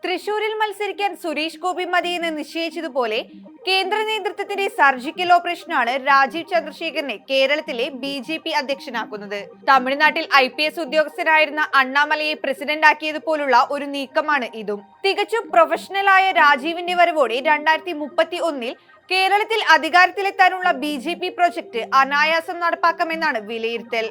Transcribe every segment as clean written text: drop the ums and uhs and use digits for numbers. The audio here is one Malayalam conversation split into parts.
തൃശൂരിൽ മത്സരിക്കാൻ സുരേഷ് ഗോപി മതിയെന്ന് നിശ്ചയിച്ചതുപോലെ കേന്ദ്ര നേതൃത്വത്തിന്റെ സർജിക്കൽ ഓപ്പറേഷനാണ് രാജീവ് ചന്ദ്രശേഖരനെ കേരളത്തിലെ BJP അധ്യക്ഷനാക്കുന്നത്. തമിഴ്നാട്ടിൽ IPS ഉദ്യോഗസ്ഥനായിരുന്ന അണ്ണാമലയെ പ്രസിഡന്റ് ആക്കിയതുപോലുള്ള ഒരു നീക്കമാണ് ഇതും. തികച്ചും പ്രൊഫഷണലായ രാജീവിന്റെ വരവോടെ 2031-ൽ കേരളത്തിൽ അധികാരത്തിലെത്താനുള്ള BJP പ്രൊജക്ട് അനായാസം നടപ്പാക്കാമെന്നാണ് വിലയിരുത്തൽ.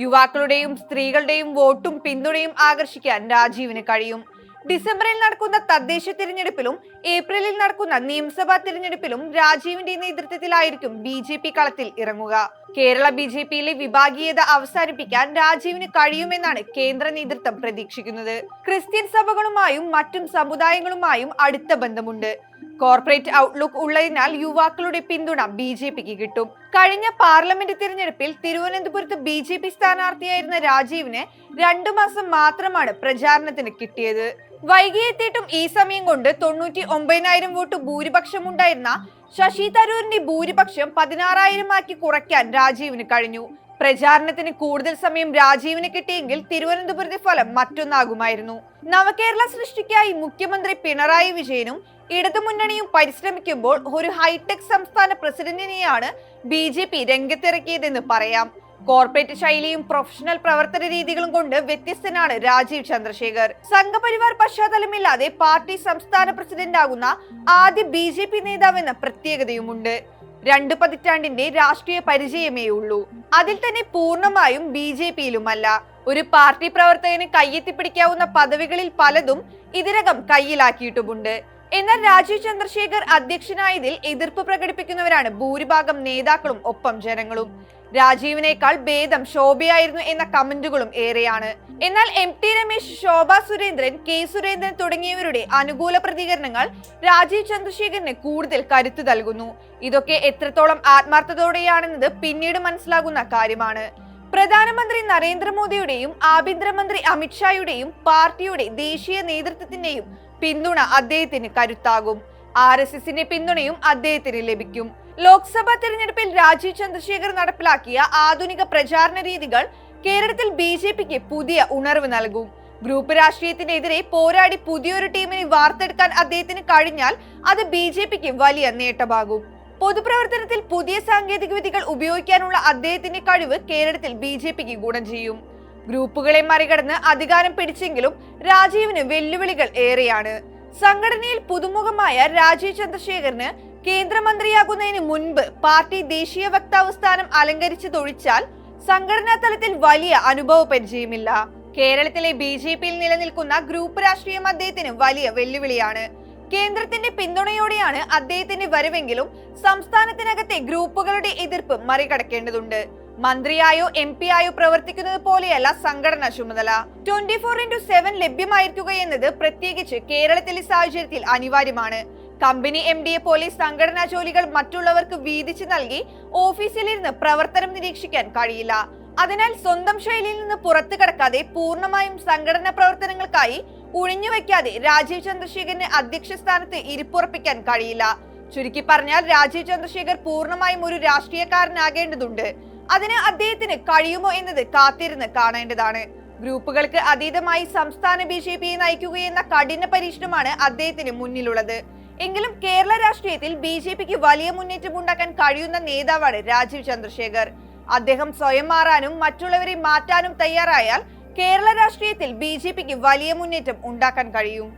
യുവാക്കളുടെയും സ്ത്രീകളുടെയും വോട്ടും പിന്തുണയും ആകർഷിക്കാൻ രാജീവിന് കഴിയും. ഡിസംബറിൽ നടക്കുന്ന തദ്ദേശ തിരഞ്ഞെടുപ്പിലും ഏപ്രിലിൽ നടക്കുന്ന നിയമസഭാ തിരഞ്ഞെടുപ്പിലും രാജീവിന്റെ നേതൃത്വത്തിലായിരിക്കും BJP കളത്തിൽ ഇറങ്ങുക. കേരള BJPയിലെ വിഭാഗീയത അവസാനിപ്പിക്കാൻ രാജീവിന് കഴിയുമെന്നാണ് കേന്ദ്ര നേതൃത്വം പ്രതീക്ഷിക്കുന്നത്. ക്രിസ്ത്യൻ സഭകളുമായും മറ്റും സമുദായങ്ങളുമായും അടുത്ത ബന്ധമുണ്ട്. കോർപ്പറേറ്റ് ഔട്ട്ലുക്ക് ഉള്ളതിനാൽ യുവാക്കളുടെ പിന്തുണ BJPക്ക് കിട്ടും. കഴിഞ്ഞ പാർലമെന്റ് തിരഞ്ഞെടുപ്പിൽ തിരുവനന്തപുരത്ത് BJP സ്ഥാനാർത്ഥിയായിരുന്ന രാജീവിന് 2 മാസം മാത്രമാണ് പ്രചാരണത്തിന് കിട്ടിയത്. വൈകിയെത്തിയിട്ടും ഈ സമയം കൊണ്ട് 99,000 വോട്ട് ഭൂരിപക്ഷമുണ്ടായിരുന്ന ശശി തരൂരിന്റെ ഭൂരിപക്ഷം 16,000 ആക്കി കുറയ്ക്കാൻ രാജീവിന് കഴിഞ്ഞു. പ്രചാരണത്തിന് കൂടുതൽ സമയം രാജീവിന് കിട്ടിയെങ്കിൽ തിരുവനന്തപുരത്തെ ഫലം മറ്റൊന്നാകുമായിരുന്നു. നവകേരള സൃഷ്ടിക്കായി മുഖ്യമന്ത്രി പിണറായി വിജയനും ഇടതുമുന്നണിയും പരിശ്രമിക്കുമ്പോൾ ഒരു ഹൈടെക് സംസ്ഥാന പ്രസിഡന്റിനെയാണ് BJP രംഗത്തിറക്കിയതെന്ന് പറയാം. കോർപ്പറേറ്റ് ശൈലിയും പ്രൊഫഷണൽ പ്രവർത്തന രീതികളും കൊണ്ട് വ്യത്യസ്തനാണ് രാജീവ് ചന്ദ്രശേഖർ. സംഘപരിവാർ പശ്ചാത്തലമില്ലാതെ പാർട്ടി സംസ്ഥാന പ്രസിഡന്റ് ആകുന്ന ആദ്യ BJP നേതാവെന്ന പ്രത്യേകതയുമുണ്ട്. 2 പതിറ്റാണ്ടിന്റെ രാഷ്ട്രീയ പരിചയമേ ഉള്ളൂ. അതിൽ തന്നെ പൂർണ്ണമായും BJPയിലുമല്ല. ഒരു പാർട്ടി പ്രവർത്തകന് കയ്യെത്തിപ്പിടിക്കാവുന്ന പദവികളിൽ പലതും ഇതിനകം കയ്യിലാക്കിയിട്ടുമുണ്ട്. എന്നാൽ രാജീവ് ചന്ദ്രശേഖർ അധ്യക്ഷനായതിൽ എതിർപ്പ് പ്രകടിപ്പിക്കുന്നവരാണ് ഭൂരിഭാഗം നേതാക്കളും ഒപ്പം ജനങ്ങളും. രാജീവിനേക്കാൾ ഭേദം ശോഭയായിരുന്നു എന്ന കമന്റുകളും ഏറെയാണ്. എന്നാൽ MT രമേശ്, ശോഭ സുരേന്ദ്രൻ, K സുരേന്ദ്രൻ തുടങ്ങിയവരുടെ അനുകൂല പ്രതികരണങ്ങൾ രാജീവ് ചന്ദ്രശേഖരന് കൂടുതൽ കരുത്തു നൽകുന്നു. ഇതൊക്കെ എത്രത്തോളം ആത്മാർത്ഥതയോടെയാണെന്നത് പിന്നീട് മനസ്സിലാകുന്ന കാര്യമാണ്. പ്രധാനമന്ത്രി നരേന്ദ്രമോദിയുടെയും ആഭ്യന്തരമന്ത്രി അമിത്ഷായുടെയും പാർട്ടിയുടെ ദേശീയ നേതൃത്വത്തിന്റെയും പിന്തുണ അദ്ദേഹത്തിന് കരുത്താകും. RSSന്റെ പിന്തുണയും അദ്ദേഹത്തിന് ലഭിക്കും. ലോക്സഭാ തെരഞ്ഞെടുപ്പിൽ രാജീവ് ചന്ദ്രശേഖർ നടപ്പിലാക്കിയ ആധുനിക പ്രചാരണ രീതികൾ കേരളത്തിൽ BJPക്ക് പുതിയ ഉണർവ് നൽകും. ഗ്രൂപ്പ് രാഷ്ട്രീയത്തിനെതിരെ പോരാടി പുതിയൊരു ടീമിനെ വാർത്തെടുക്കാൻ അദ്ദേഹത്തിന് കഴിഞ്ഞാൽ അത് BJPക്ക് വലിയ നേട്ടമാകും. പൊതുപ്രവർത്തനത്തിൽ പുതിയ സാങ്കേതിക വിദ്യകൾ ഉപയോഗിക്കാനുള്ള അദ്ദേഹത്തിന്റെ കഴിവ് കേരളത്തിൽ BJPക്ക് ഗുണം ചെയ്യും. ഗ്രൂപ്പുകളെ മറികടന്ന് അധികാരം പിടിച്ചെങ്കിലും രാജീവിന് വെല്ലുവിളികൾ ഏറെയാണ്. സംഘടനയിൽ പുതുമുഖമായ രാജീവ് ചന്ദ്രശേഖരന് കേന്ദ്രമന്ത്രിയാകുന്നതിന് മുൻപ് പാർട്ടി ദേശീയ വക്താവ് സ്ഥാനം അലങ്കരിച്ചതൊഴിച്ചാൽ സംഘടനാ തലത്തിൽ വലിയ അനുഭവ പരിചയമില്ല. കേരളത്തിലെ BJPയിൽ നിലനിൽക്കുന്ന ഗ്രൂപ്പ് രാഷ്ട്രീയം അദ്ദേഹത്തിന് വലിയ വെല്ലുവിളിയാണ്. കേന്ദ്രത്തിന്റെ പിന്തുണയോടെയാണ് അദ്ദേഹത്തിന്റെ വരവെങ്കിലും സംസ്ഥാനത്തിനകത്തെ ഗ്രൂപ്പുകളുടെ എതിർപ്പ് മറികടക്കേണ്ടതുണ്ട്. മന്ത്രിയായോ MP ആയോ പ്രവർത്തിക്കുന്നത് പോലെയല്ല സംഘടനാ ചുമതല. 24/7 ലഭ്യമായിരിക്കുക എന്നത് പ്രത്യേകിച്ച് കേരളത്തിലെ സാഹചര്യത്തിൽ അനിവാര്യമാണ്. കമ്പനി MDയെ പോലെ സംഘടനാ ജോലികൾ മറ്റുള്ളവർക്ക് വീതിച്ചു നൽകി ഓഫീസിലിരുന്ന് പ്രവർത്തനം നിരീക്ഷിക്കാൻ കഴിയില്ല. അതിനാൽ സ്വന്തം ശൈലിയിൽ നിന്ന് പുറത്തു കടക്കാതെ പൂർണ്ണമായും സംഘടനാ പ്രവർത്തനങ്ങൾക്കായി ഉഴിഞ്ഞുവെക്കാതെ രാജീവ് ചന്ദ്രശേഖരന് അധ്യക്ഷ സ്ഥാനത്ത് ഇരിപ്പുറപ്പിക്കാൻ കഴിയില്ല. ചുരുക്കി പറഞ്ഞാൽ രാജീവ് ചന്ദ്രശേഖർ പൂർണ്ണമായും ഒരു രാഷ്ട്രീയക്കാരനാകേണ്ടതുണ്ട്. അതിന് അദ്ദേഹത്തിന് കഴിയുമോ എന്നത് കാത്തിരുന്ന് കാണേണ്ടതാണ്. ഗ്രൂപ്പുകൾക്ക് അതീതമായി സംസ്ഥാന BJPയെ നയിക്കുകയെന്ന കഠിന പരീക്ഷണമാണ് അദ്ദേഹത്തിന് മുന്നിലുള്ളത്. എങ്കിലും കേരള രാഷ്ട്രീയത്തിൽ BJPക്ക് വലിയ മുന്നേറ്റം ഉണ്ടാക്കാൻ കഴിയുന്ന നേതാവാണ് രാജീവ് ചന്ദ്രശേഖർ. അദ്ദേഹം സ്വയം മാറാനും മറ്റുള്ളവരെ മാറ്റാനും തയ്യാറായാൽ കേരള രാഷ്ട്രീയത്തിൽ BJPക്ക് വലിയ മുന്നേറ്റം ഉണ്ടാക്കാൻ കഴിയും.